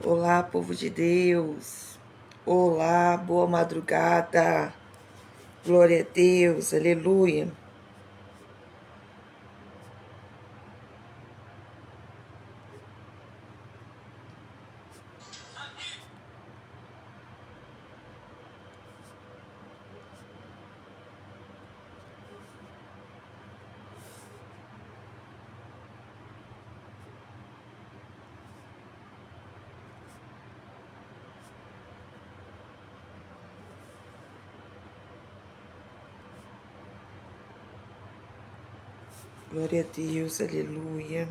Olá, povo de Deus. Olá, boa madrugada. Glória a Deus, aleluia. Glória a Deus, aleluia.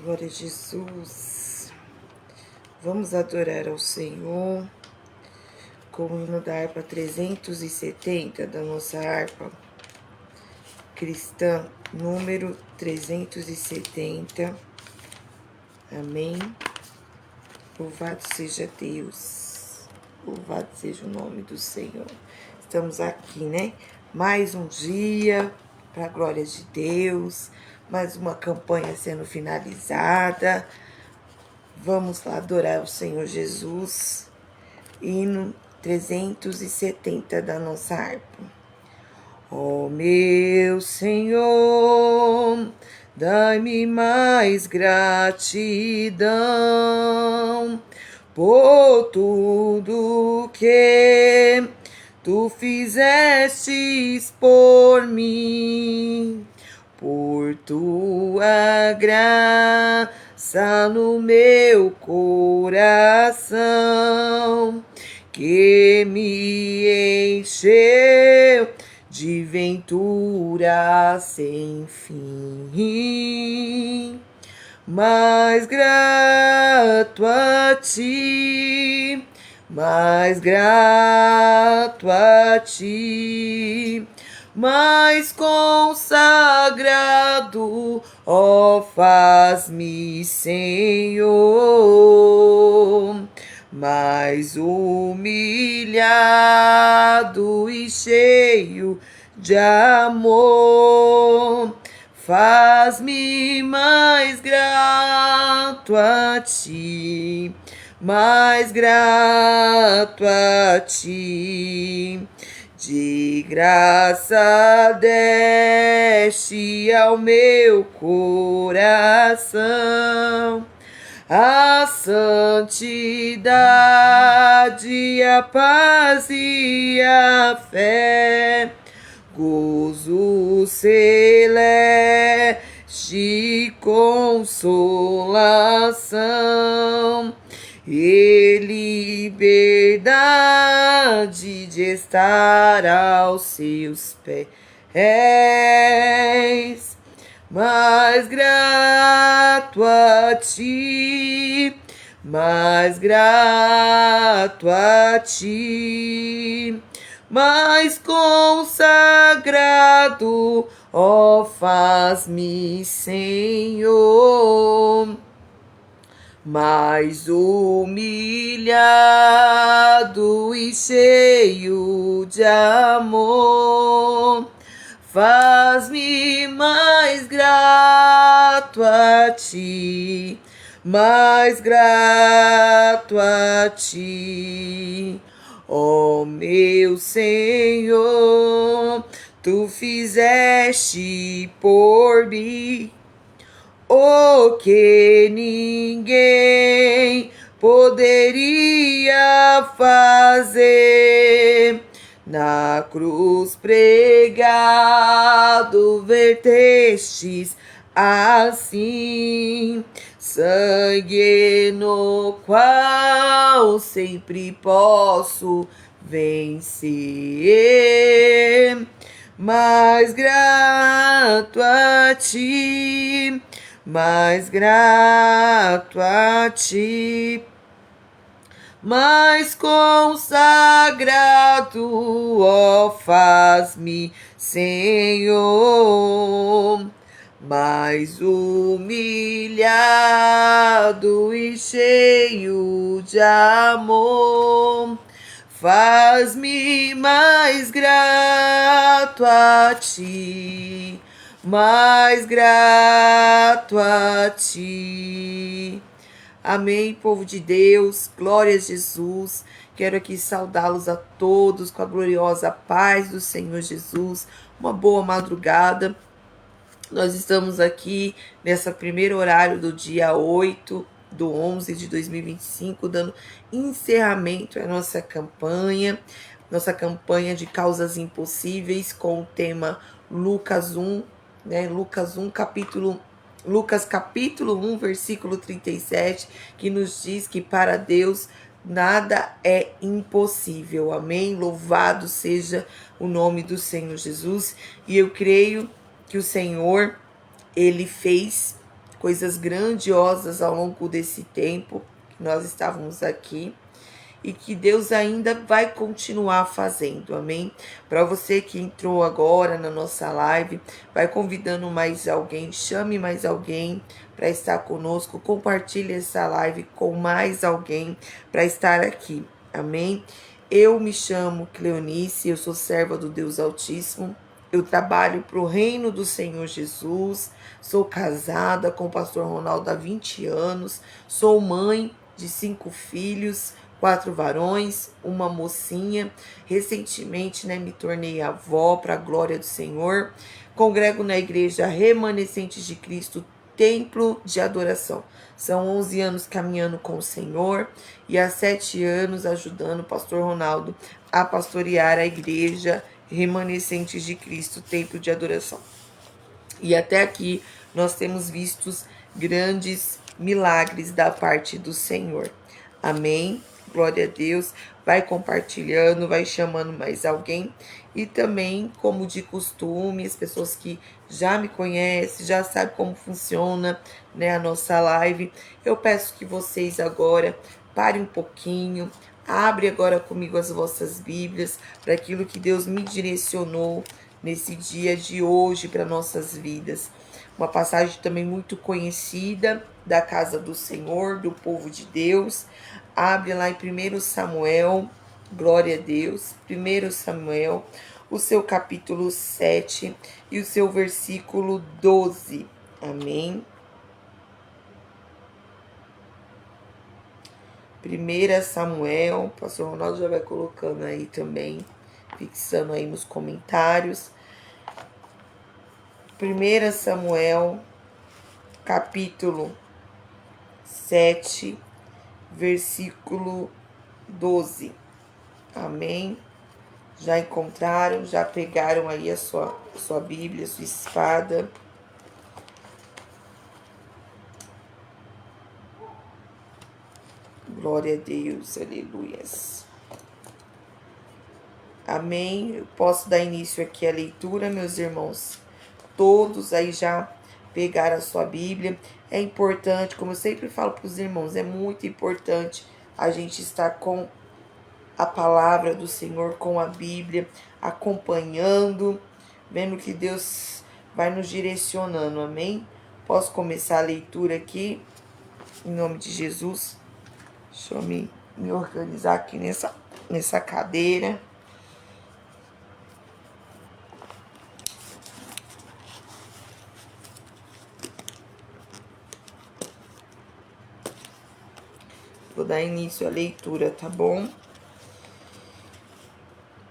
Glória a Jesus. Vamos adorar ao Senhor com o hino da harpa 370 da nossa harpa cristã, número 370. Amém. Louvado seja Deus. Louvado seja o nome do Senhor. Estamos aqui, né? Mais um dia para a glória de Deus. Mais uma campanha sendo finalizada. Vamos lá adorar o Senhor Jesus. Hino 370 da nossa harpa. Ó meu Senhor, dai-me mais gratidão por tudo que tu fizestes por mim, por tua graça no meu coração, que me encheu de ventura sem fim. Mais grato a ti, mais grato a ti, mais consagrado, ó, faz-me, Senhor, mais humilhado e cheio de amor, faz-me mais grato a ti, mais grato a ti. De graça deste ao meu coração a santidade, a paz e a fé, gozo celeste, consolação e liberdade de estar aos seus pés. Mais grato a ti, mais grato a ti, mais consagrado, ó, faz-me, Senhor, mais humilhado e cheio de amor, faz-me mais grato a ti, mais grato a ti. Ó meu Senhor, tu fizeste por mim o que ninguém poderia fazer. Na cruz pregado vertestes assim sangue no qual sempre posso vencer. Mais grato a ti, mais grato a ti, mais consagrado, ó, faz-me, Senhor, mais humilhado e cheio de amor, faz-me mais grato a ti, mais grato a ti. Amém, povo de Deus, glória a Jesus. Quero aqui saudá-los a todos com a gloriosa paz do Senhor Jesus. Uma boa madrugada. Nós estamos aqui nessa primeiro horário do dia 8/11 de 2025, dando encerramento à nossa campanha de causas impossíveis, com o tema Lucas 1, né? Lucas capítulo 1, versículo 37, que nos diz que para Deus nada é impossível. Amém? Louvado seja o nome do Senhor Jesus. E eu creio que o Senhor, ele fez coisas grandiosas ao longo desse tempo que nós estávamos aqui e que Deus ainda vai continuar fazendo, amém? Para você que entrou agora na nossa live, vai convidando mais alguém, chame mais alguém para estar conosco, compartilhe essa live com mais alguém para estar aqui, amém? Eu me chamo Cleonice, eu sou serva do Deus Altíssimo. Eu trabalho para o reino do Senhor Jesus, sou casada com o pastor Ronaldo há 20 anos, sou mãe de 5 filhos, 4 varões, uma mocinha. Recentemente, me tornei avó para a glória do Senhor. Congrego na igreja Remanescentes de Cristo, Templo de Adoração. São 11 anos caminhando com o Senhor e há 7 anos ajudando o pastor Ronaldo a pastorear a igreja Remanescentes de Cristo, Templo de Adoração. E até aqui nós temos visto grandes milagres da parte do Senhor. Amém? Glória a Deus. Vai compartilhando, vai chamando mais alguém. E também, como de costume, as pessoas que já me conhecem, já sabem como funciona, a nossa live. Eu peço que vocês agora parem um pouquinho, abre agora comigo as vossas Bíblias para aquilo que Deus me direcionou nesse dia de hoje para nossas vidas. Uma passagem também muito conhecida da casa do Senhor, do povo de Deus. Abre lá em 1 Samuel, glória a Deus, 1 Samuel, o seu capítulo 7 e o seu versículo 12. Amém? 1 Samuel, o pastor Ronaldo já vai colocando aí também, fixando aí nos comentários. 1 Samuel, capítulo 7, versículo 12. Amém? Já encontraram? Já pegaram aí a sua Bíblia, a sua espada? Glória a Deus, aleluias. Amém? Eu posso dar início aqui à leitura, meus irmãos. Todos aí já pegaram a sua Bíblia. É importante, como eu sempre falo para os irmãos, é muito importante a gente estar com a palavra do Senhor, com a Bíblia, acompanhando, vendo que Deus vai nos direcionando, amém? Posso começar a leitura aqui, em nome de Jesus. Deixa eu me organizar aqui nessa cadeira. Vou dar início à leitura, tá bom?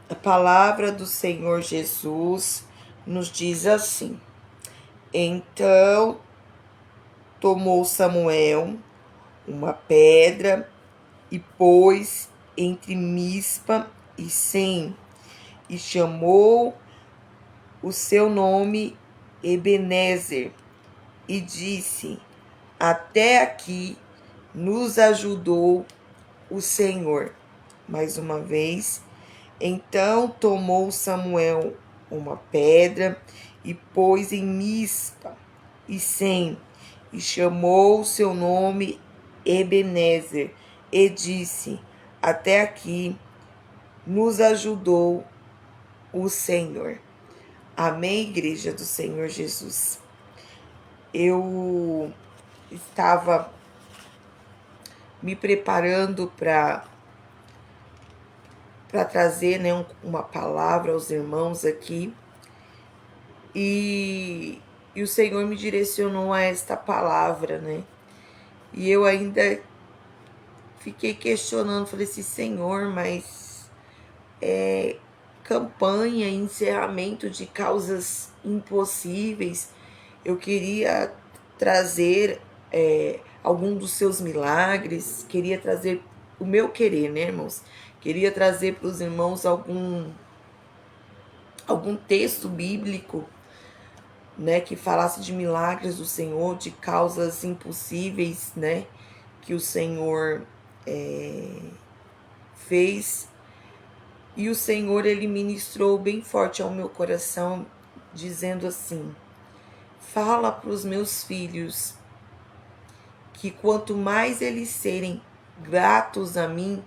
A palavra do Senhor Jesus nos diz assim: Então tomou Samuel uma pedra e pôs entre Mispa e Sem, e chamou o seu nome Ebenezer, e disse: Até aqui nos ajudou o Senhor. Mais uma vez. Então tomou Samuel uma pedra e pôs em Mispa e Sem, e chamou o seu nome Ebenezer, e disse: Até aqui nos ajudou o Senhor. Amém, igreja do Senhor Jesus. Eu estava me preparando para para trazer, né, uma palavra aos irmãos aqui. E o Senhor me direcionou a esta palavra, né? E eu ainda fiquei questionando, falei assim, Senhor, mas campanha, encerramento de causas impossíveis, eu queria trazer algum dos seus milagres, queria trazer o meu querer, né, irmãos? Queria trazer para os irmãos algum texto bíblico, né, que falasse de milagres do Senhor, de causas impossíveis, né, que o Senhor fez. E o Senhor, ele ministrou bem forte ao meu coração, dizendo assim: fala para os meus filhos que quanto mais eles serem gratos a mim,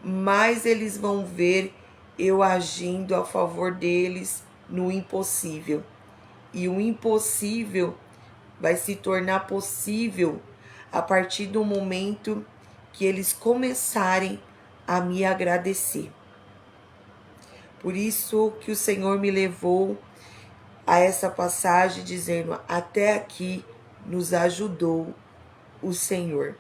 mais eles vão ver eu agindo a favor deles no impossível. E o impossível vai se tornar possível a partir do momento que eles começarem a me agradecer. Por isso que o Senhor me levou a essa passagem dizendo: até aqui nos ajudou o Senhor.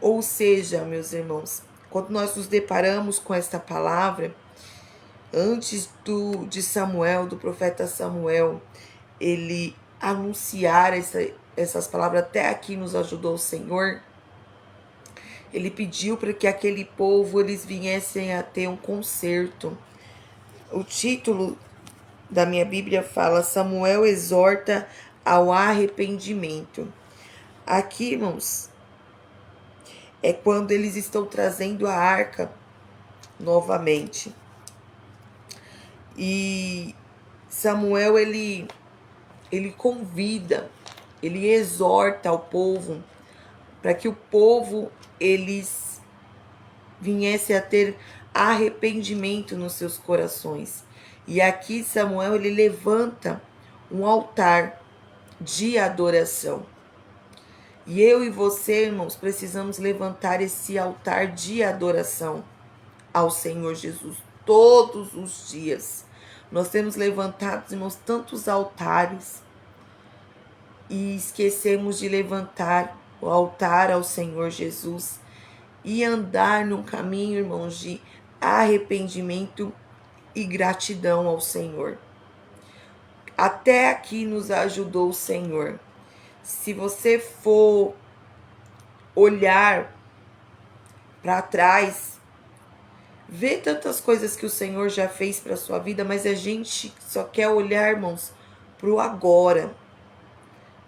Ou seja, meus irmãos, quando nós nos deparamos com esta palavra, antes de Samuel, do profeta Samuel, ele anunciar essas palavras, até aqui nos ajudou o Senhor, ele pediu para que aquele povo eles viessem a ter um conserto. O título da minha Bíblia fala: Samuel exorta ao arrependimento. Aqui, irmãos, é quando eles estão trazendo a arca novamente. E Samuel, ele convida, ele exorta ao povo para que o povo eles viessem a ter arrependimento nos seus corações. E aqui Samuel, ele levanta um altar de adoração. E eu e você, irmãos, precisamos levantar esse altar de adoração ao Senhor Jesus todos os dias. Nós temos levantado, irmãos, tantos altares e esquecemos de levantar o altar ao Senhor Jesus e andar num caminho, irmãos, de arrependimento e gratidão ao Senhor. Até aqui nos ajudou o Senhor. Se você for olhar para trás, vê tantas coisas que o Senhor já fez para a sua vida, mas a gente só quer olhar, irmãos, para o agora.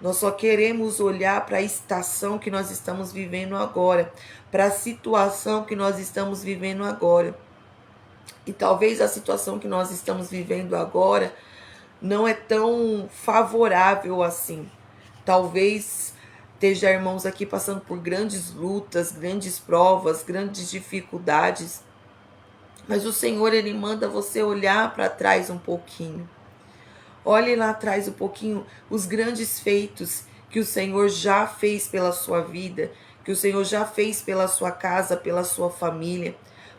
Nós só queremos olhar para a estação que nós estamos vivendo agora, para a situação que nós estamos vivendo agora. E talvez a situação que nós estamos vivendo agora não é tão favorável assim. Talvez esteja, irmãos, aqui passando por grandes lutas, grandes provas, grandes dificuldades. Mas o Senhor, ele manda você olhar para trás um pouquinho. Olhe lá atrás um pouquinho os grandes feitos que o Senhor já fez pela sua vida, que o Senhor já fez pela sua casa, pela sua família.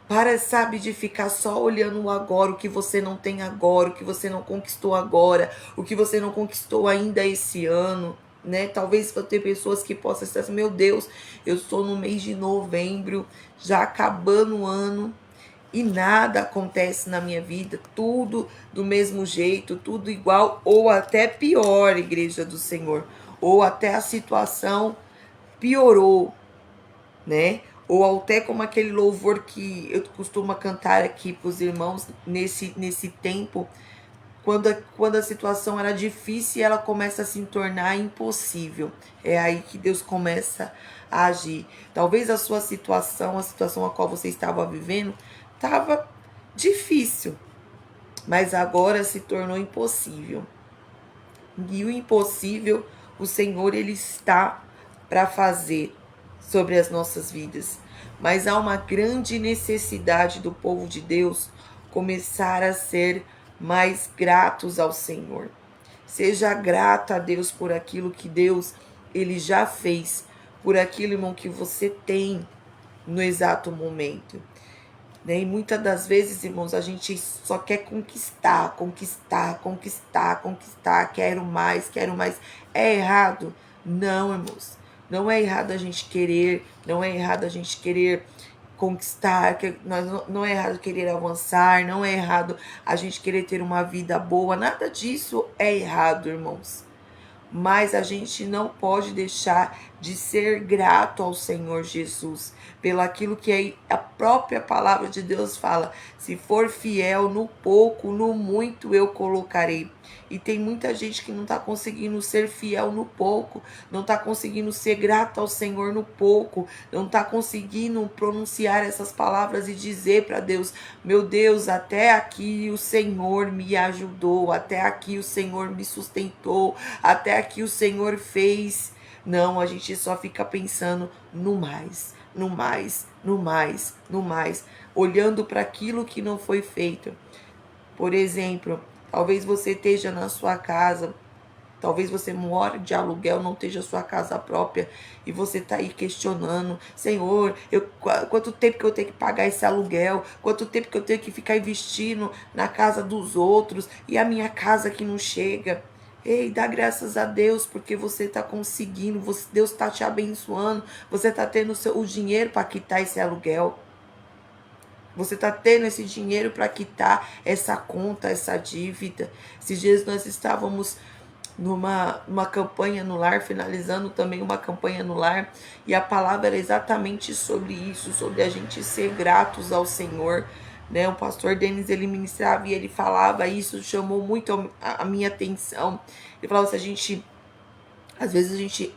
Para, sabe, de ficar só olhando o agora, o que você não tem agora, o que você não conquistou agora, o que você não conquistou ainda esse ano, né? Talvez ter pessoas que possam estar assim: meu Deus, eu estou no mês de novembro, já acabando o ano, e nada acontece na minha vida, tudo do mesmo jeito, tudo igual, ou até pior, igreja do Senhor, ou até a situação piorou, né? Ou até como aquele louvor que eu costumo cantar aqui para os irmãos nesse tempo, quando a situação era difícil e ela começa a se tornar impossível. É aí que Deus começa a agir. Talvez a sua situação, a situação a qual você estava vivendo, estava difícil, mas agora se tornou impossível. E o impossível, o Senhor, ele está para fazer sobre as nossas vidas. Mas há uma grande necessidade do povo de Deus começar a ser mais gratos ao Senhor. Seja grato a Deus por aquilo que Deus, ele já fez, por aquilo, irmão, que você tem no exato momento. né? E muitas das vezes, irmãos, a gente só quer conquistar, conquistar, conquistar, conquistar, quero mais, quero mais. É errado? Não, irmãos. Não é errado a gente querer, não é errado a gente querer conquistar, não é errado querer avançar, não é errado a gente querer ter uma vida boa, nada disso é errado, irmãos. Mas a gente não pode deixar de ser grato ao Senhor Jesus, pelo aquilo que a própria palavra de Deus fala: se for fiel no pouco, no muito eu colocarei. E tem muita gente que não está conseguindo ser fiel no pouco, não está conseguindo ser grato ao Senhor no pouco, não está conseguindo pronunciar essas palavras e dizer para Deus: meu Deus, até aqui o Senhor me ajudou, até aqui o Senhor me sustentou, até aqui o Senhor fez. Não, a gente só fica pensando no mais, no mais, no mais, no mais, olhando para aquilo que não foi feito. Por exemplo, talvez você esteja na sua casa, talvez você mora de aluguel, não esteja sua casa própria, e você está aí questionando: Senhor, quanto tempo que eu tenho que pagar esse aluguel? Quanto tempo que eu tenho que ficar investindo na casa dos outros e a minha casa que não chega? Ei, dá graças a Deus, porque você está conseguindo, Deus está te abençoando, você está tendo o dinheiro para quitar esse aluguel. Você está tendo esse dinheiro para quitar essa conta, essa dívida. Esses dias nós estávamos numa campanha no lar, finalizando também uma campanha no lar, e a palavra era exatamente sobre isso, sobre a gente ser gratos ao Senhor, né? O pastor Denis, ele ministrava e ele falava isso, chamou muito a minha atenção. Ele falava: se a gente, às vezes a gente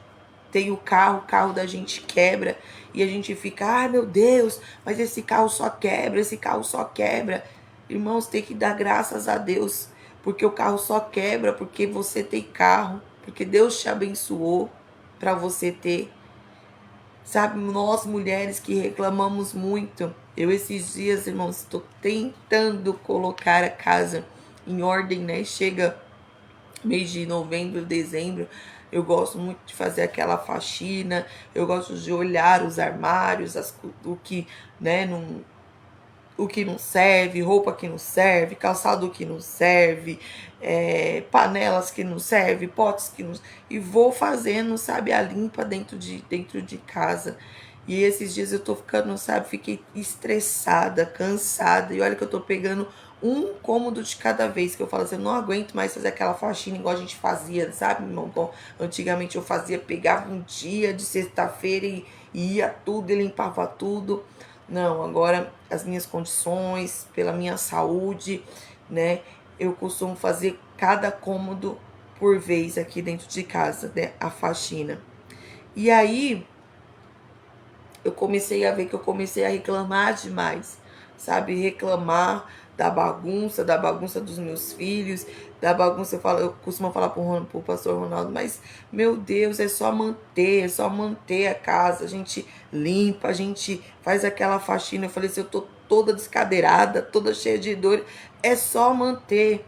tem o carro da gente quebra, e a gente fica: ai meu Deus, mas esse carro só quebra, esse carro só quebra. Irmãos, tem que dar graças a Deus, porque o carro só quebra porque você tem carro, porque Deus te abençoou para você ter. Sabe, nós mulheres que reclamamos muito, eu esses dias, irmãos, estou tentando colocar a casa em ordem, né? Chega mês de novembro, dezembro, eu gosto muito de fazer aquela faxina, eu gosto de olhar os armários, o que, né, o que não serve, roupa que não serve, calçado que não serve, panelas que não serve, potes que não... E vou fazendo, sabe, a limpa dentro de casa. E esses dias eu tô ficando, sabe, fiquei estressada, cansada. E olha que eu tô pegando um cômodo de cada vez, que eu falo assim: eu não aguento mais fazer aquela faxina igual a gente fazia, sabe, meu irmão? Bom, antigamente eu fazia, pegava um dia de sexta-feira e ia tudo e limpava tudo. Não, agora as minhas condições, pela minha saúde, né? Eu costumo fazer cada cômodo por vez aqui dentro de casa, né? A faxina. E aí eu comecei a ver que eu comecei a reclamar demais, sabe? Reclamar da bagunça dos meus filhos, da bagunça. Eu costumo falar pro pastor Ronaldo: mas meu Deus, é só manter a casa, a gente limpa, a gente faz aquela faxina. Eu falei assim: eu tô toda descadeirada, toda cheia de dor, é só manter.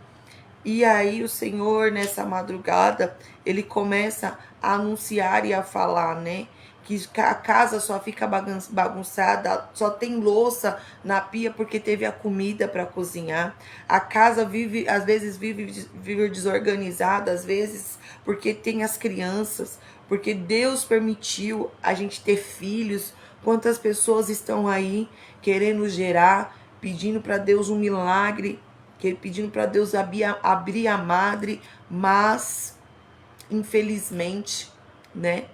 E aí o Senhor, nessa madrugada, ele começa a anunciar e a falar, né? Que a casa só fica bagunçada, só tem louça na pia porque teve a comida para cozinhar. A casa vive, às vezes vive desorganizada, às vezes porque tem as crianças, porque Deus permitiu a gente ter filhos. Quantas pessoas estão aí querendo gerar, pedindo para Deus um milagre, pedindo para Deus abrir a madre, mas infelizmente, né,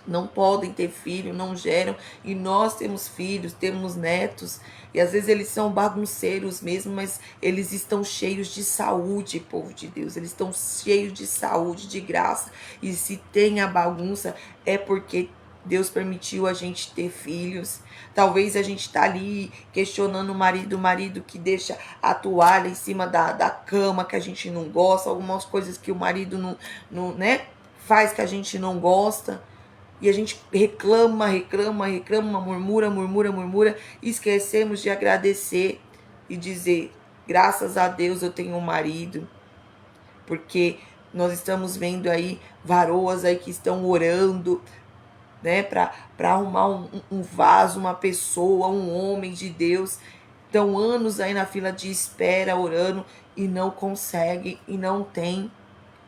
não podem ter filho, não geram. E nós temos filhos, temos netos, e às vezes eles são bagunceiros mesmo, mas eles estão cheios de saúde, povo de Deus. Eles estão cheios de saúde, de graça. E se tem a bagunça, é porque Deus permitiu a gente ter filhos. Talvez a gente tá ali questionando o marido que deixa a toalha em cima da cama, que a gente não gosta, algumas coisas que o marido não, né, faz que a gente não gosta. E a gente reclama, murmura, e esquecemos de agradecer e dizer: graças a Deus eu tenho um marido. Porque nós estamos vendo aí varoas aí que estão orando, né? Para arrumar um vaso, uma pessoa, um homem de Deus. Estão anos aí na fila de espera, orando, e não consegue, e não tem.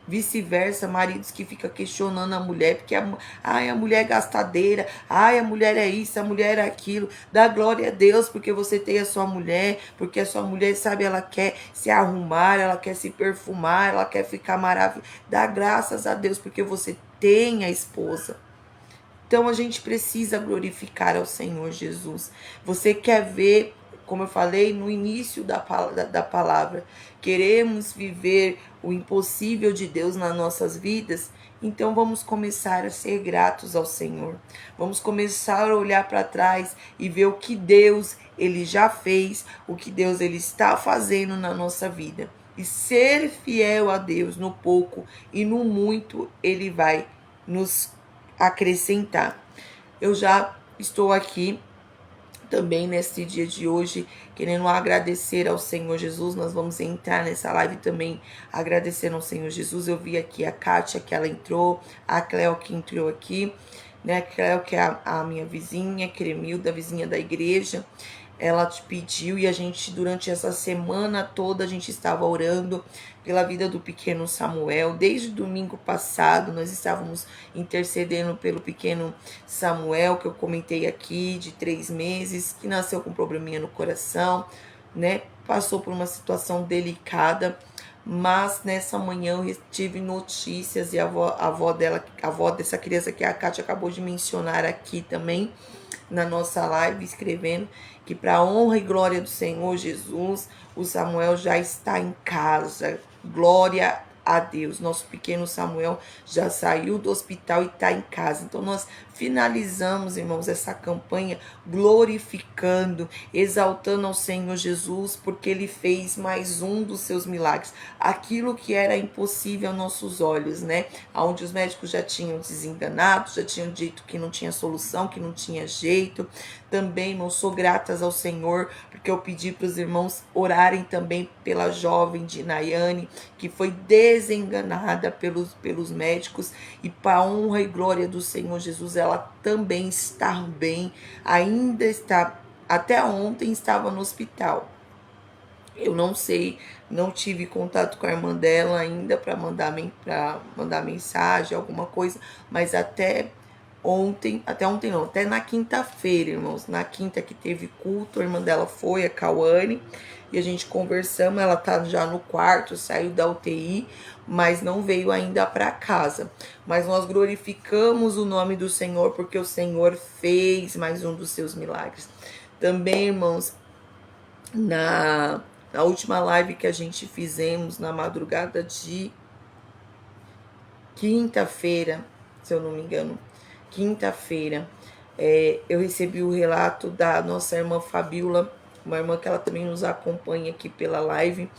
Vice-versa, maridos que ficam questionando a mulher, porque a mulher é gastadeira, a mulher é isso, a mulher é aquilo. Dá glória a Deus porque você tem a sua mulher, porque a sua mulher, sabe, ela quer se arrumar, ela quer se perfumar, ela quer ficar maravilhosa. Dá graças a Deus porque você tem a esposa. Então a gente precisa glorificar ao Senhor Jesus. Você quer ver, como eu falei no início da palavra, queremos viver o impossível de Deus nas nossas vidas? Então vamos começar a ser gratos ao Senhor. Vamos começar a olhar para trás e ver o que Deus ele já fez, o que Deus ele está fazendo na nossa vida. E ser fiel a Deus no pouco e no muito, ele vai nos acrescentar. Eu já estou aqui também nesse dia de hoje, querendo agradecer ao Senhor Jesus. Nós vamos entrar nessa live também agradecendo ao Senhor Jesus. Eu vi aqui a Kátia, que ela entrou, a Cleo, que entrou aqui, né? A Cleo, que é a minha vizinha, Cremilda, vizinha da igreja. Ela te pediu e a gente, durante essa semana toda, a gente estava orando pela vida do pequeno Samuel. Desde domingo passado, nós estávamos intercedendo pelo pequeno Samuel, que eu comentei aqui, de 3 meses, que nasceu com um probleminha no coração, né? Passou por uma situação delicada, mas nessa manhã eu tive notícias e a avó dessa criança que a Kátia acabou de mencionar aqui também, na nossa live, escrevendo que para a honra e glória do Senhor Jesus, o Samuel já está em casa. Glória a Deus. Nosso pequeno Samuel já saiu do hospital e está em casa. Então nós finalizamos, irmãos, essa campanha glorificando, exaltando ao Senhor Jesus, porque ele fez mais um dos seus milagres. Aquilo que era impossível aos nossos olhos, né? Onde os médicos já tinham desenganado, já tinham dito que não tinha solução, que não tinha jeito. Também, irmãos, sou gratas ao Senhor, porque eu pedi para os irmãos orarem também pela jovem de Nayane, que foi desenganada pelos médicos, e para a honra e glória do Senhor Jesus, ela também está bem, ainda está, até ontem estava no hospital. Eu não sei, não tive contato com a irmã dela ainda para mandar mensagem, alguma coisa, mas até ontem não, até na quinta-feira, irmãos, na quinta que teve culto, a irmã dela foi, a Cauane, e a gente conversamos, ela tá já no quarto, saiu da UTI, mas não veio ainda para casa. Mas nós glorificamos o nome do Senhor, porque o Senhor fez mais um dos seus milagres. Também, irmãos, na última live que a gente fizemos na madrugada de quinta-feira, se eu não me engano, quinta-feira, eu recebi o relato da nossa irmã Fabiola, uma irmã que ela também nos acompanha aqui pela live,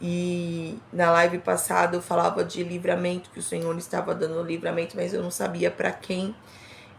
e na live passada eu falava de livramento, que o Senhor estava dando livramento, mas eu não sabia para quem,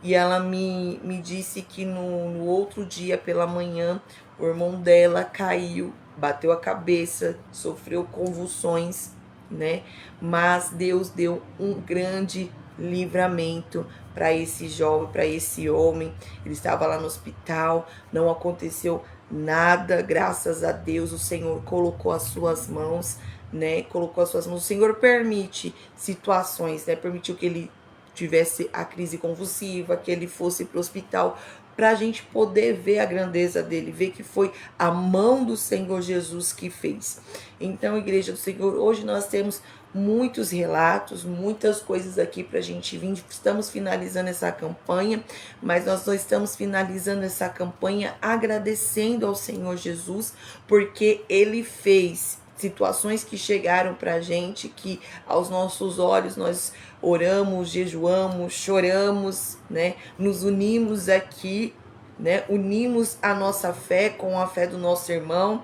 e ela me disse que no outro dia pela manhã, o irmão dela caiu, bateu a cabeça, sofreu convulsões, né? Mas Deus deu um grande livramento para esse jovem, para esse homem. Ele estava lá no hospital, não aconteceu nada, graças a Deus. O Senhor colocou as suas mãos, né? Colocou as suas mãos. O Senhor permite situações, né? Permitiu que ele tivesse a crise convulsiva, que ele fosse para o hospital, para a gente poder ver a grandeza dele, ver que foi a mão do Senhor Jesus que fez. Então, Igreja do Senhor, hoje nós temos muitos relatos, muitas coisas aqui para a gente vir. Estamos finalizando essa campanha, mas nós não estamos finalizando essa campanha agradecendo ao Senhor Jesus, porque ele fez situações que chegaram para a gente, que aos nossos olhos nós oramos, jejuamos, choramos, né? Nos unimos aqui, né? Unimos a nossa fé com a fé do nosso irmão,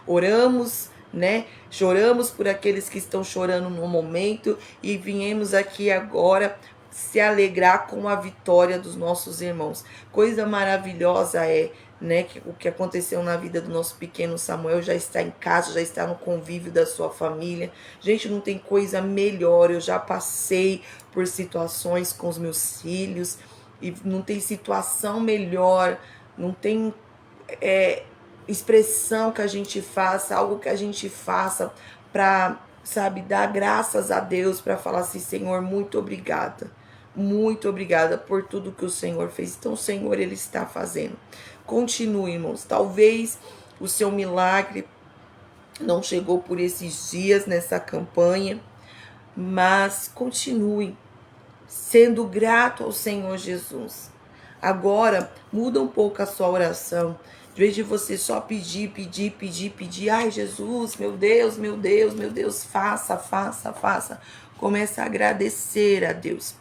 oramos, né? Choramos por aqueles que estão chorando no momento e viemos aqui agora se alegrar com a vitória dos nossos irmãos. Coisa maravilhosa né, que o que aconteceu na vida do nosso pequeno Samuel já está em casa, já está no convívio da sua família. Gente, não tem coisa melhor. Eu já passei por situações com os meus filhos e não tem situação melhor, não tem expressão que a gente faça, algo que a gente faça para, sabe, dar graças a Deus, para falar assim, Senhor, muito obrigada por tudo que o Senhor fez. Então o Senhor, Ele está fazendo. Continue, irmãos, talvez o seu milagre não chegou por esses dias nessa campanha, mas continue sendo grato ao Senhor Jesus. Agora, muda um pouco a sua oração. De vez de você só pedir. Ai, Jesus, meu Deus, faça. Começa a agradecer a Deus.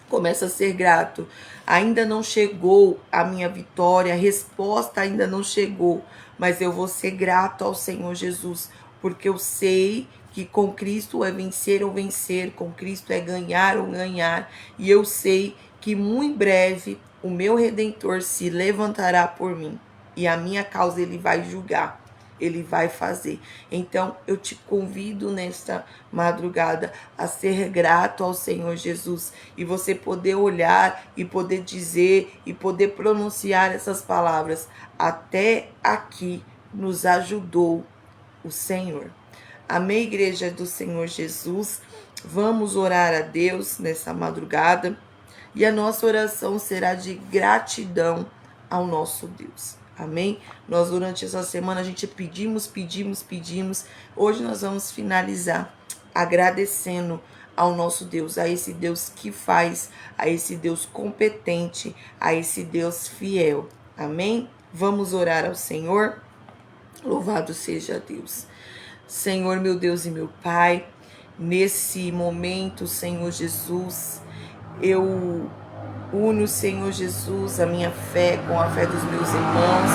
Começa a ser grato. Ainda não chegou a minha vitória, a resposta ainda não chegou, mas eu vou ser grato ao Senhor Jesus, porque eu sei que com Cristo é vencer ou vencer, com Cristo é ganhar ou ganhar, e eu sei que muito em breve o meu Redentor se levantará por mim, e a minha causa Ele vai julgar. Ele vai fazer. Então, eu te convido nesta madrugada a ser grato ao Senhor Jesus e você poder olhar e poder dizer e poder pronunciar essas palavras. Até aqui nos ajudou o Senhor. Amém, igreja do Senhor Jesus? Vamos orar a Deus nessa madrugada e a nossa oração será de gratidão ao nosso Deus. Amém? Nós durante essa semana a gente pedimos. Hoje nós vamos finalizar agradecendo ao nosso Deus, a esse Deus que faz, a esse Deus competente, a esse Deus fiel. Amém? Vamos orar ao Senhor? Louvado seja Deus. Senhor, meu Deus e meu Pai, nesse momento, Senhor Jesus, eu uno, Senhor Jesus, a minha fé com a fé dos meus irmãos,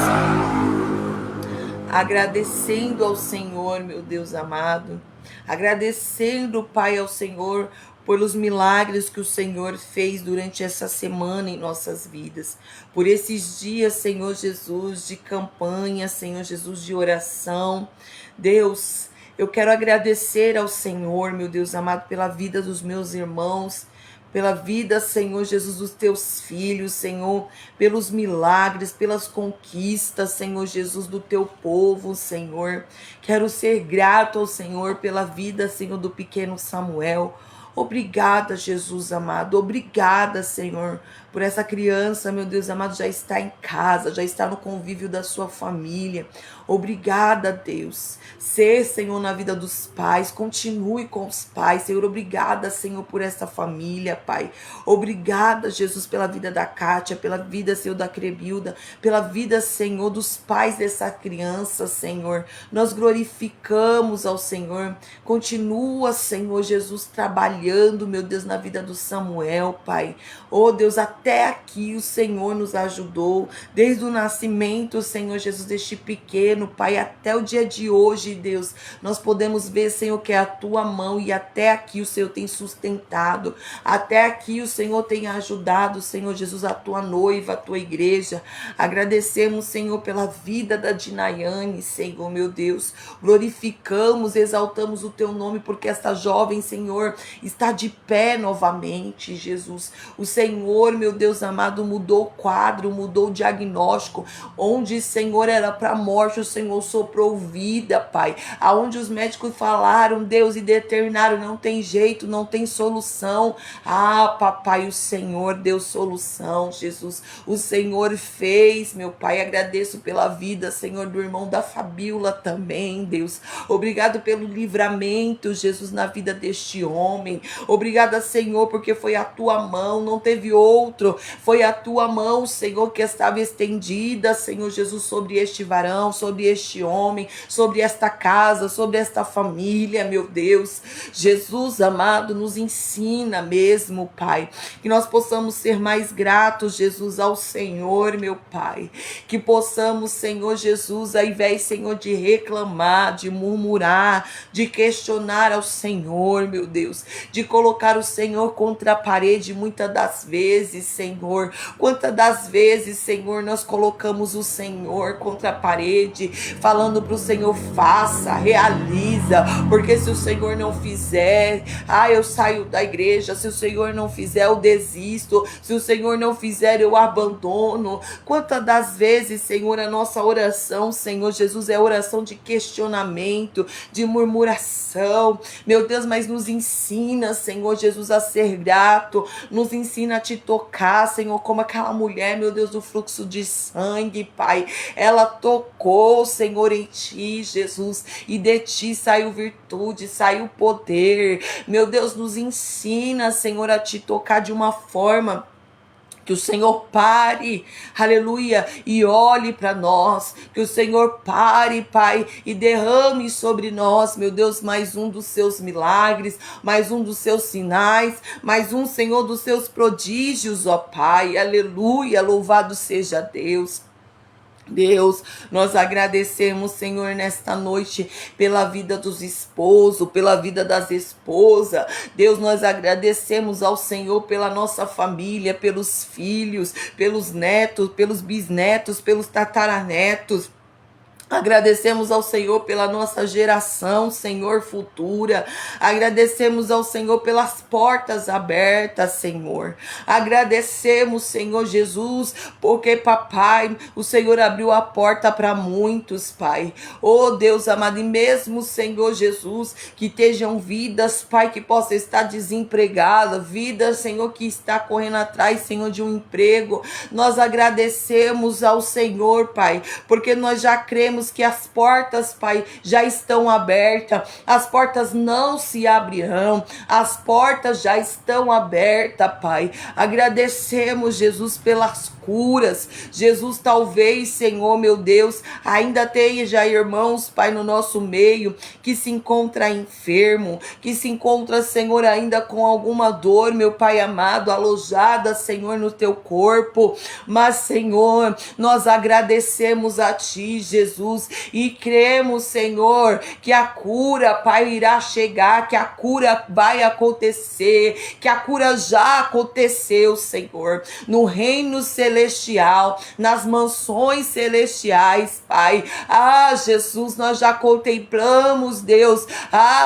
agradecendo ao Senhor, meu Deus amado, agradecendo, Pai, ao Senhor pelos milagres que o Senhor fez durante essa semana em nossas vidas, por esses dias, Senhor Jesus, de campanha, Senhor Jesus, de oração. Deus, eu quero agradecer ao Senhor, meu Deus amado, pela vida dos meus irmãos, pela vida, Senhor Jesus, dos teus filhos, Senhor, pelos milagres, pelas conquistas, Senhor Jesus, do teu povo, Senhor. Quero ser grato ao Senhor pela vida, Senhor, do pequeno Samuel. Obrigada, Jesus amado, obrigada, Senhor, por essa criança, meu Deus amado, já está em casa, já está no convívio da sua família. Obrigada, Deus. Ser, Senhor, na vida dos pais, continue com os pais, Senhor. Obrigada, Senhor, por essa família, Pai. Obrigada, Jesus, pela vida da Kátia, pela vida, Senhor, da Crebilda, pela vida, Senhor, dos pais dessa criança, Senhor. Nós glorificamos ao Senhor. Continua, Senhor Jesus, trabalhando, meu Deus, na vida do Samuel, Pai. Oh, Deus, até aqui o Senhor nos ajudou, desde o nascimento, Senhor Jesus, deste pequeno, Pai, até o dia de hoje, Deus, nós podemos ver, Senhor, que é a tua mão, e até aqui o Senhor tem sustentado, até aqui o Senhor tem ajudado, Senhor Jesus, a tua noiva, a tua igreja. Agradecemos, Senhor, pela vida da Dinaiane, Senhor, meu Deus, glorificamos, exaltamos o teu nome, porque esta jovem, Senhor, está de pé novamente, Jesus. O Senhor, meu Deus amado, mudou o quadro, mudou o diagnóstico, onde, Senhor, era para morte, o Senhor soprou vida, Pai, aonde os médicos falaram, Deus, e determinaram, não tem jeito, não tem solução. Ah, papai, o Senhor deu solução, Jesus. O Senhor fez, meu Pai. Agradeço pela vida, Senhor, do irmão da Fabíola também, Deus. Obrigado pelo livramento, Jesus, na vida deste homem. Obrigada, Senhor, porque foi a tua mão, não teve outro. Foi a tua mão, Senhor, que estava estendida, Senhor Jesus, sobre este varão, sobre este homem, sobre esta casa, sobre esta família, meu Deus. Jesus amado, nos ensina mesmo, Pai, que nós possamos ser mais gratos, Jesus, ao Senhor, meu Pai. Que possamos, Senhor Jesus, ao invés, Senhor, de reclamar, de murmurar, de questionar ao Senhor, meu Deus, de colocar o Senhor contra a parede muitas das vezes, Senhor. Quantas das vezes, Senhor, nós colocamos o Senhor contra a parede, falando para o Senhor, faça, realiza, porque se o Senhor não fizer, eu saio da igreja, se o Senhor não fizer, eu desisto, se o Senhor não fizer, eu abandono. Quantas das vezes, Senhor, a nossa oração, Senhor Jesus, é oração de questionamento, de murmuração, meu Deus, mas nos ensina, Senhor Jesus, a ser grato, nos ensina a te tocar, Senhor, como aquela mulher, meu Deus, do fluxo de sangue, Pai, ela tocou, Senhor, em ti, Jesus, e de ti saiu virtude, saiu poder, meu Deus, nos ensina, Senhor, a te tocar de uma forma que o Senhor pare, aleluia, e olhe para nós, que o Senhor pare, Pai, e derrame sobre nós, meu Deus, mais um dos seus milagres, mais um dos seus sinais, mais um, Senhor, dos seus prodígios, ó Pai, aleluia, louvado seja Deus. Deus, nós agradecemos, Senhor, nesta noite pela vida dos esposos, pela vida das esposas. Deus, nós agradecemos ao Senhor pela nossa família, pelos filhos, pelos netos, pelos bisnetos, pelos tataranetos. Agradecemos ao Senhor pela nossa geração, Senhor, futura. Agradecemos ao Senhor pelas portas abertas, Senhor. Agradecemos, Senhor Jesus, porque, papai, o Senhor abriu a porta para muitos, Pai. Oh, Deus amado, e mesmo, Senhor Jesus, que estejam vidas, Pai, que possa estar desempregada, vidas, Senhor, que está correndo atrás, Senhor, de um emprego. Nós agradecemos ao Senhor, Pai, porque nós já cremos que as portas, Pai, já estão abertas, as portas não se abrirão, as portas já estão abertas, Pai. Agradecemos, Jesus, pelas curas. Jesus, talvez, Senhor, meu Deus, ainda tenha já irmãos, Pai, no nosso meio, que se encontra enfermo, que se encontra, Senhor, ainda com alguma dor, meu Pai amado, alojada, Senhor, no teu corpo, mas, Senhor, nós agradecemos a Ti, Jesus, e cremos, Senhor, que a cura, Pai, irá chegar, que a cura vai acontecer, que a cura já aconteceu, Senhor, no reino celestial, nas mansões celestiais, Pai. Jesus, nós já contemplamos, Deus,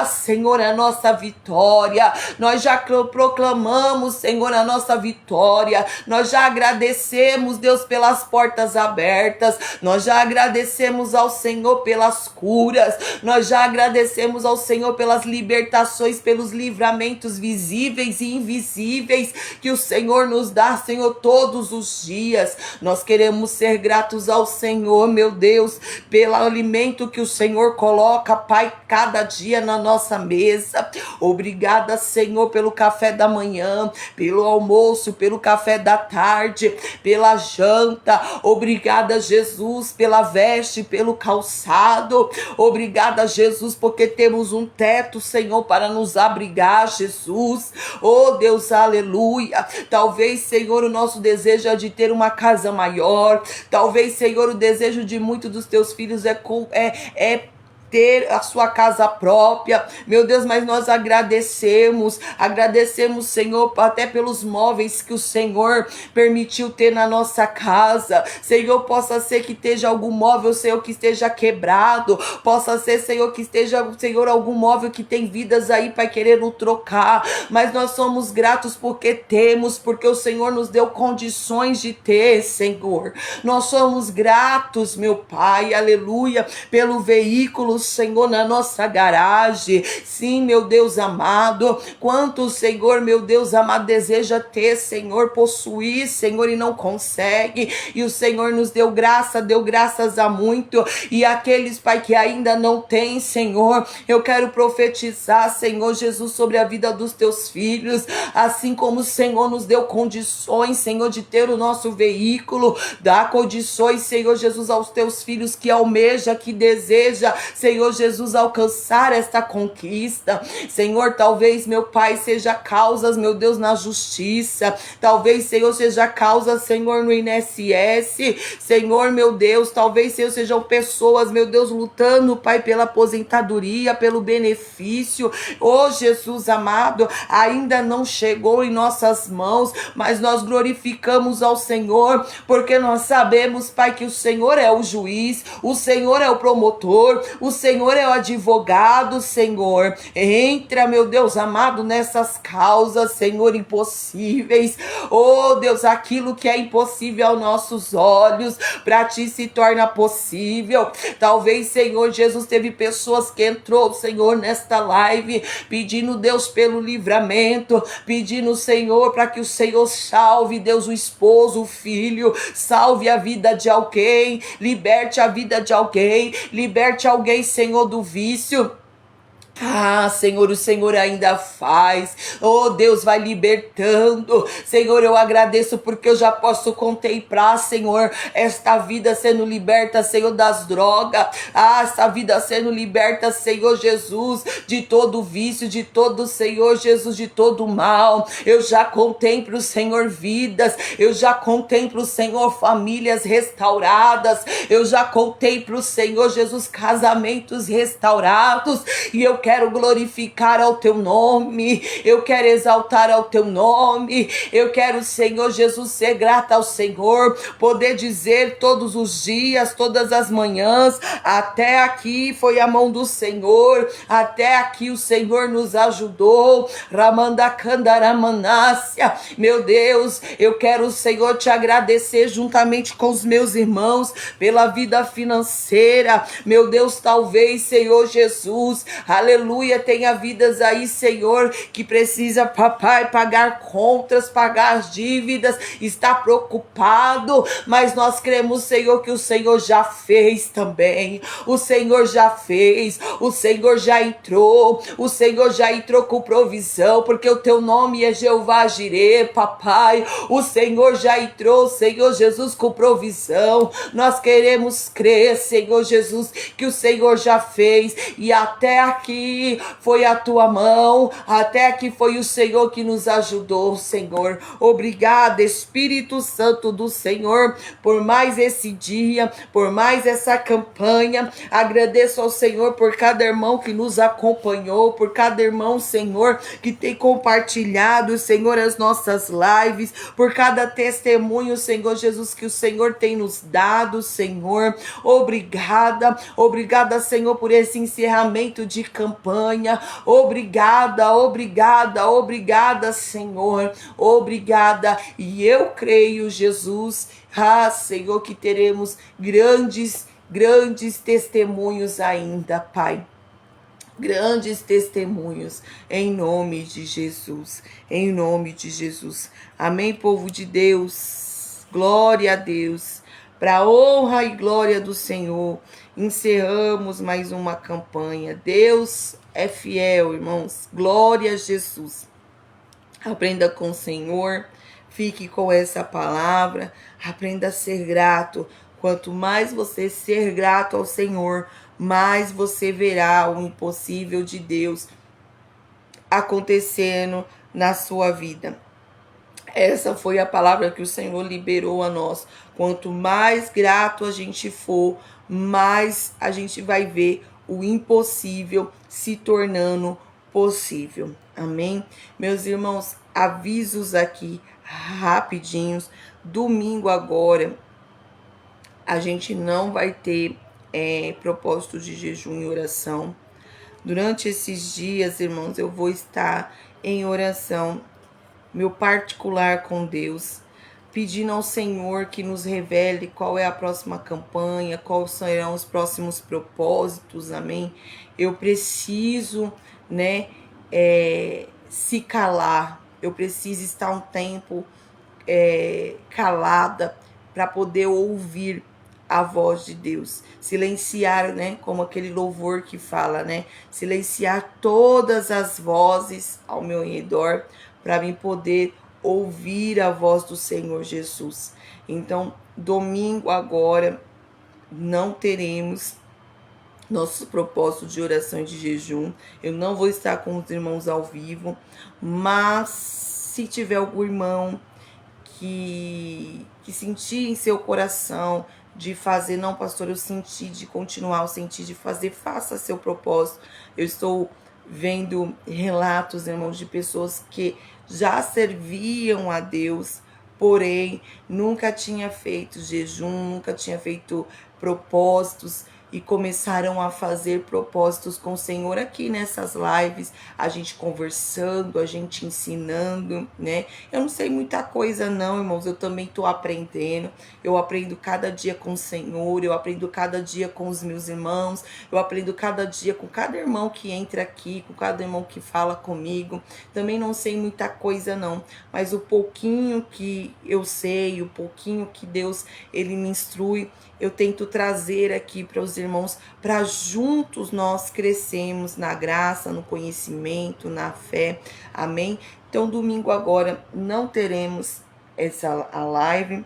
Senhor, a nossa vitória, nós já proclamamos, Senhor, a nossa vitória, nós já agradecemos, Deus, pelas portas abertas, nós já agradecemos ao Senhor pelas curas, nós já agradecemos ao Senhor pelas libertações, pelos livramentos visíveis e invisíveis que o Senhor nos dá, Senhor, todos os dias. Nós queremos ser gratos ao Senhor, meu Deus, pelo alimento que o Senhor coloca, Pai, cada dia na nossa mesa. Obrigada, Senhor, pelo café da manhã, pelo almoço, pelo café da tarde, pela janta. Obrigada, Jesus, pela veste, pelo calçado. Obrigada, Jesus, porque temos um teto, Senhor, para nos abrigar, Jesus. Oh, Deus, aleluia. Talvez, Senhor, o nosso desejo é de ter uma casa maior. Talvez, Senhor, o desejo de muitos dos teus filhos é ter a sua casa própria, meu Deus, mas nós agradecemos, Senhor, até pelos móveis que o Senhor permitiu ter na nossa casa. Senhor, possa ser que esteja algum móvel, Senhor, que esteja quebrado, possa ser, Senhor, que esteja, Senhor, algum móvel que tem vidas aí para querer o trocar, mas nós somos gratos porque temos, porque o Senhor nos deu condições de ter, Senhor. Nós somos gratos, meu Pai, aleluia, pelo veículo, Senhor, na nossa garagem. Sim, meu Deus amado, quanto o Senhor, meu Deus amado, deseja ter, Senhor, possuir, Senhor, e não consegue, e o Senhor nos deu graça, deu graças a muito, e aqueles, Pai, que ainda não têm, Senhor, eu quero profetizar, Senhor Jesus, sobre a vida dos teus filhos, assim como o Senhor nos deu condições, Senhor, de ter o nosso veículo, dá condições, Senhor Jesus, aos teus filhos que almeja, que deseja, Senhor, Senhor Jesus, alcançar esta conquista. Senhor, talvez, meu Pai, seja causas, meu Deus, na justiça. Talvez, Senhor, seja causa, Senhor, no INSS. Senhor, meu Deus, talvez, Senhor, sejam pessoas, meu Deus, lutando, Pai, pela aposentadoria, pelo benefício. Oh, Jesus amado, ainda não chegou em nossas mãos, mas nós glorificamos ao Senhor, porque nós sabemos, Pai, que o Senhor é o juiz, o Senhor é o promotor, o Senhor é o advogado, Senhor. Entra, meu Deus amado, nessas causas, Senhor, impossíveis. Oh, Deus, aquilo que é impossível aos nossos olhos, para ti se torna possível. Talvez, Senhor Jesus, teve pessoas que entrou, Senhor, nesta live, pedindo, Deus, pelo livramento, pedindo, Senhor, para que o Senhor salve, Deus, o esposo, o filho, salve a vida de alguém, liberte a vida de alguém, liberte alguém, Senhor, do vício. Ah, Senhor, o Senhor ainda faz. Oh, Deus vai libertando. Senhor, eu agradeço porque eu já posso contemplar, Senhor, esta vida sendo liberta, Senhor, das drogas. Ah, esta vida sendo liberta, Senhor Jesus, de todo vício, de todo, Senhor Jesus, de todo mal. Eu já contemplo, Senhor, vidas. Eu já contemplo, Senhor, famílias restauradas. Eu já contemplo, Senhor Jesus, casamentos restaurados. E eu quero glorificar ao teu nome, eu quero exaltar ao teu nome, eu quero, Senhor Jesus, ser grata ao Senhor, poder dizer todos os dias, todas as manhãs, até aqui foi a mão do Senhor, até aqui o Senhor nos ajudou. Ramandacandaramanássia, meu Deus, eu quero, Senhor, te agradecer juntamente com os meus irmãos pela vida financeira, meu Deus, talvez, Senhor Jesus, aleluia, tenha vidas aí, Senhor, que precisa, papai, pagar contas, pagar as dívidas, está preocupado, mas nós cremos, Senhor, que o Senhor já fez também, o Senhor já fez, o Senhor já entrou, o Senhor já entrou com provisão, porque o teu nome é Jeová Jirê, papai, o Senhor já entrou, Senhor Jesus, com provisão. Nós queremos crer, Senhor Jesus, que o Senhor já fez, e até aqui foi a tua mão, até aqui foi o Senhor que nos ajudou, Senhor. Obrigada, Espírito Santo do Senhor, por mais esse dia, por mais essa campanha. Agradeço ao Senhor por cada irmão que nos acompanhou, por cada irmão, Senhor, que tem compartilhado, Senhor, as nossas lives, por cada testemunho, Senhor Jesus, que o Senhor tem nos dado, Senhor. Obrigada, obrigada, Senhor, por esse encerramento de campanha. Obrigada, obrigada, obrigada, Senhor. Obrigada. E eu creio, Jesus, Senhor, que teremos grandes testemunhos ainda, Pai. Grandes testemunhos, em nome de Jesus, em nome de Jesus. Amém, povo de Deus. Glória a Deus. Para a honra e glória do Senhor, encerramos mais uma campanha. Deus é fiel, irmãos. Glória a Jesus. Aprenda com o Senhor, fique com essa palavra, aprenda a ser grato. Quanto mais você ser grato ao Senhor, mais você verá o impossível de Deus acontecendo na sua vida. Essa foi a palavra que o Senhor liberou a nós. Quanto mais grato a gente for, mais a gente vai ver o impossível se tornando possível. Amém? Meus irmãos, avisos aqui rapidinhos. Domingo agora, a gente não vai ter propósito de jejum e oração. Durante esses dias, irmãos, eu vou estar em oração, meu particular com Deus, pedindo ao Senhor que nos revele qual é a próxima campanha, quais serão os próximos propósitos, amém? Eu preciso, se calar, eu preciso estar um tempo calada para poder ouvir a voz de Deus, silenciar, como aquele louvor que fala, silenciar todas as vozes ao meu redor, para mim poder ouvir a voz do Senhor Jesus. Então, domingo agora não teremos nosso propósito de oração e de jejum. Eu não vou estar com os irmãos ao vivo, mas se tiver algum irmão que sentir em seu coração de fazer, não, pastor, eu senti de continuar, eu senti de fazer, faça seu propósito. Eu estou vendo relatos, irmãos, de pessoas que já serviam a Deus, porém nunca tinha feito jejum, nunca tinha feito propósitos e começaram a fazer propósitos com o Senhor aqui nessas lives, a gente conversando, a gente ensinando, né? Eu não sei muita coisa não, irmãos, eu também tô aprendendo. Eu aprendo cada dia com o Senhor, eu aprendo cada dia com os meus irmãos, eu aprendo cada dia com cada irmão que entra aqui, com cada irmão que fala comigo. Também não sei muita coisa não, mas o pouquinho que eu sei, o pouquinho que Deus ele me instrui, eu tento trazer aqui para os irmãos, para juntos nós crescemos na graça, no conhecimento, na fé. Amém? Então, domingo agora não teremos a live.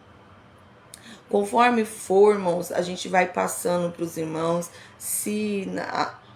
Conforme formos, a gente vai passando para os irmãos. Se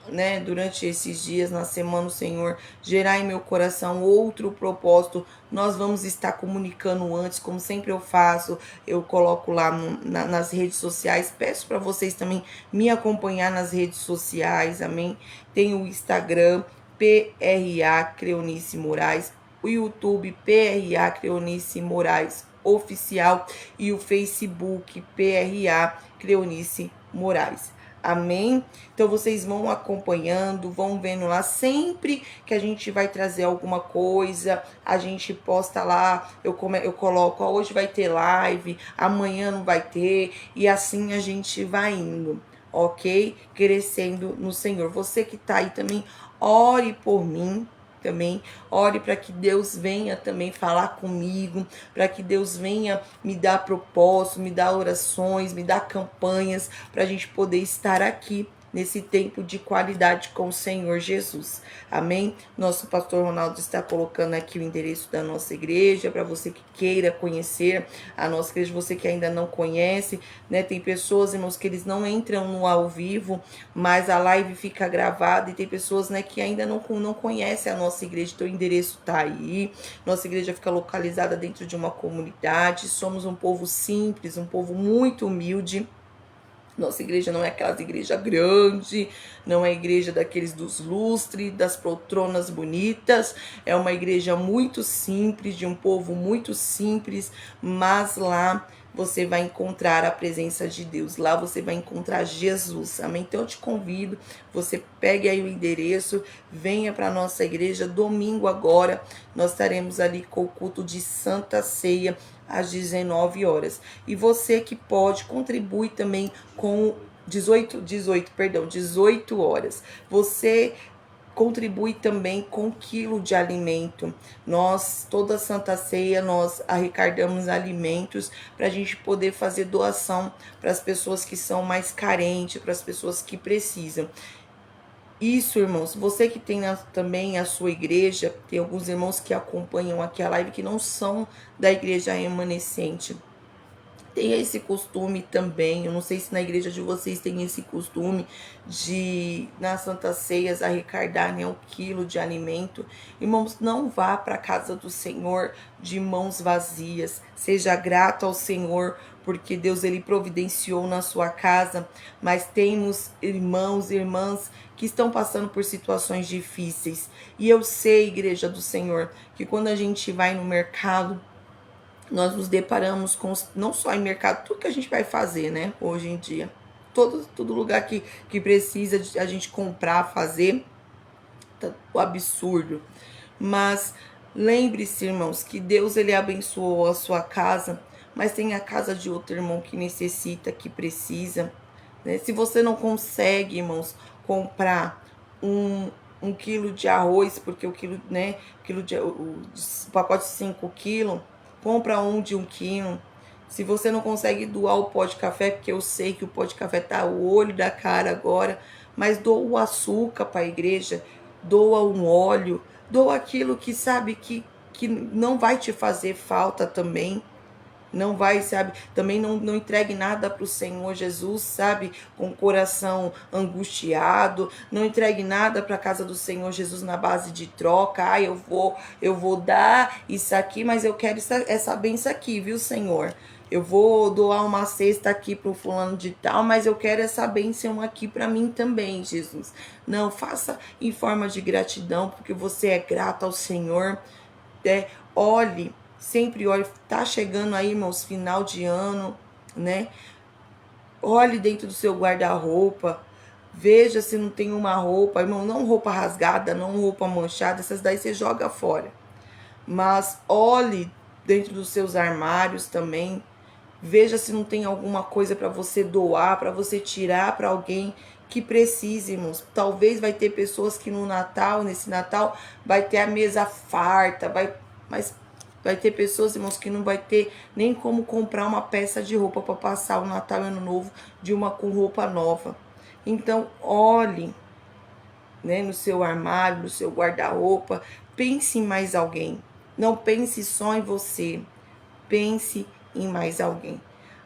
né, durante esses dias, na semana, o Senhor gerar em meu coração outro propósito, nós vamos estar comunicando antes, como sempre eu faço, eu coloco lá nas redes sociais, peço para vocês também me acompanhar nas redes sociais, amém? Tem o Instagram, PRA Creonice Moraes, o YouTube, PRA Creonice Moraes Oficial e o Facebook, PRA Creonice Moraes. Amém? Então vocês vão acompanhando, vão vendo lá. Sempre que a gente vai trazer alguma coisa, a gente posta lá, eu coloco, ó, hoje vai ter live, amanhã não vai ter, e assim a gente vai indo, ok? Crescendo no Senhor. Você que tá aí também, ore por mim. Também ore para que Deus venha também falar comigo, para que Deus venha me dar propósito, me dar orações, me dar campanhas, para a gente poder estar aqui nesse tempo de qualidade com o Senhor Jesus. Amém? Nosso pastor Ronaldo está colocando aqui o endereço da nossa igreja, para você que queira conhecer a nossa igreja, você que ainda não conhece, né? Tem pessoas, irmãos, que eles não entram no ao vivo, mas a live fica gravada, e tem pessoas, né, que ainda não conhecem a nossa igreja, então o endereço tá aí. Nossa igreja fica localizada dentro de uma comunidade, somos um povo simples, um povo muito humilde. Nossa igreja não é aquelas igrejas grandes, não é a igreja daqueles dos lustres, das poltronas bonitas. É uma igreja muito simples, de um povo muito simples, mas lá você vai encontrar a presença de Deus. Lá você vai encontrar Jesus. Amém? Então eu te convido, você pegue aí o endereço, venha para a nossa igreja. Domingo agora nós estaremos ali com o culto de Santa Ceia às 19 horas. E você que pode, contribui também com 18 horas. Você contribui também com 1 quilo de alimento. Nós, toda Santa Ceia, nós arrecadamos alimentos para a gente poder fazer doação para as pessoas que são mais carentes, para as pessoas que precisam. Isso, irmãos, você que tem também a sua igreja, tem alguns irmãos que acompanham aqui a live que não são da igreja remanescente. Tem esse costume também, eu não sei se na igreja de vocês tem esse costume de, nas Santas Ceias, arrecadar, né, 1 quilo de alimento. Irmãos, não vá para a casa do Senhor de mãos vazias. Seja grato ao Senhor, porque Deus ele providenciou na sua casa, mas temos irmãos e irmãs que estão passando por situações difíceis. E eu sei, igreja do Senhor, que quando a gente vai no mercado, nós nos deparamos com, não só em mercado, tudo que a gente vai fazer, né, hoje em dia. Todo lugar que precisa de a gente comprar, fazer, tá o absurdo. Mas lembre-se, irmãos, que Deus ele abençoou a sua casa, mas tem a casa de outro irmão que necessita, que precisa, né? Se você não consegue, irmãos, comprar um quilo de arroz, porque o quilo, né, o pacote de 5 quilos, compra um de 1 quilo. Se você não consegue doar o pó de café, porque eu sei que o pó de café tá o olho da cara agora, mas doa o açúcar para a igreja, doa um óleo, doa aquilo que sabe que não vai te fazer falta também. Não vai, sabe? Também não entregue nada para o Senhor Jesus, sabe? Com o coração angustiado. Não entregue nada para a casa do Senhor Jesus na base de troca. Ah, eu vou dar isso aqui, mas eu quero essa benção aqui, viu, Senhor? Eu vou doar uma cesta aqui pro fulano de tal, mas eu quero essa bênção aqui para mim também, Jesus. Não, faça em forma de gratidão, porque você é grato ao Senhor. Olhe, sempre olhe, tá chegando aí, irmãos, final de ano, né? Olhe dentro do seu guarda-roupa, veja se não tem uma roupa, irmão, não roupa rasgada, não roupa manchada, essas daí você joga fora. Mas olhe dentro dos seus armários também, veja se não tem alguma coisa para você doar, para você tirar para alguém que precise, irmãos. Talvez vai ter pessoas que no Natal, nesse Natal, vai ter a mesa farta, mas vai ter pessoas, irmãos, que não vai ter nem como comprar uma peça de roupa para passar o Natal e Ano Novo de uma com roupa nova. Então, olhe, né, no seu armário, no seu guarda-roupa, pense em mais alguém. Não pense só em você. Pense em mais alguém.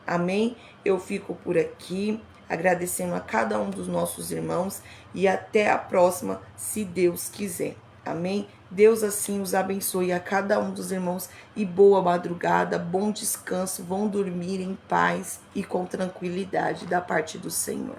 Amém? Eu fico por aqui, agradecendo a cada um dos nossos irmãos e até a próxima, se Deus quiser. Amém? Deus assim os abençoe a cada um dos irmãos e boa madrugada, bom descanso, vão dormir em paz e com tranquilidade da parte do Senhor.